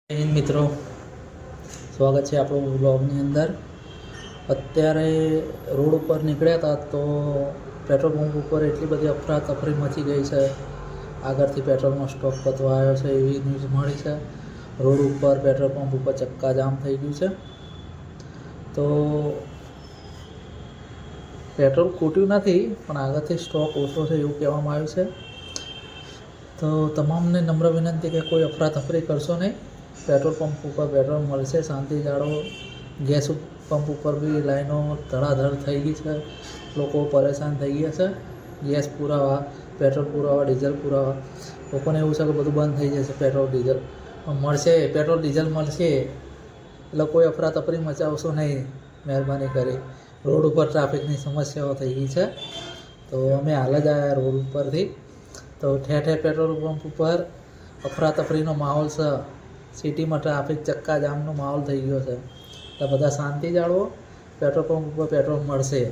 મિત્રો, સ્વાગત છે આપણું બ્લોગની અંદર. અત્યારે રોડ ઉપર નીકળ્યા હતા તો પેટ્રોલ પંપ ઉપર એટલી બધી અફરાતફરી મચી ગઈ છે. આગળથી પેટ્રોલનો સ્ટોક પતવા આવ્યો છે એવી ન્યૂઝ મળી છે. રોડ ઉપર પેટ્રોલ પંપ ઉપર ચક્કાજામ થઈ ગયું છે. તો પેટ્રોલ ખૂટ્યું નથી, પણ આગળથી સ્ટોક ઓછો છે એવું કહેવામાં આવ્યું છે. તો તમામને નમ્ર વિનંતી કે કોઈ અફરાતફરી કરશો નહીં. પેટ્રોલ પંપ ઉપર પેટ્રોલ મળશે, શાંતિ જાળવો. ગેસ પંપ ઉપર બી લાઈનો ધડાધડ થઈ ગઈ છે, લોકો પરેશાન થઈ ગયા છે. ગેસ પુરાવા, પેટ્રોલ પુરાવા, ડીઝલ પુરાવા, લોકોને એવું છે કે બધું બંધ થઈ જશે પેટ્રોલ ડીઝલ. પણ મળશે, પેટ્રોલ ડીઝલ મળશે એટલે કોઈ અફરાતફરી મચાવશો નહીં મહેરબાની કરી. રોડ ઉપર ટ્રાફિકની સમસ્યાઓ થઈ ગઈ છે. તો અમે હાલ જ આવ્યા રોડ ઉપરથી, તો ઠેર ઠેર પેટ્રોલ પંપ ઉપર અફરાતફરીનો માહોલ છે. સિટીમાં ટ્રાફિક ચક્કાજામનો માહોલ થઈ ગયો છે. તો બધા શાંતિ જાળવો, પેટ્રોલ પંપ ઉપર પેટ્રોલ મળશે.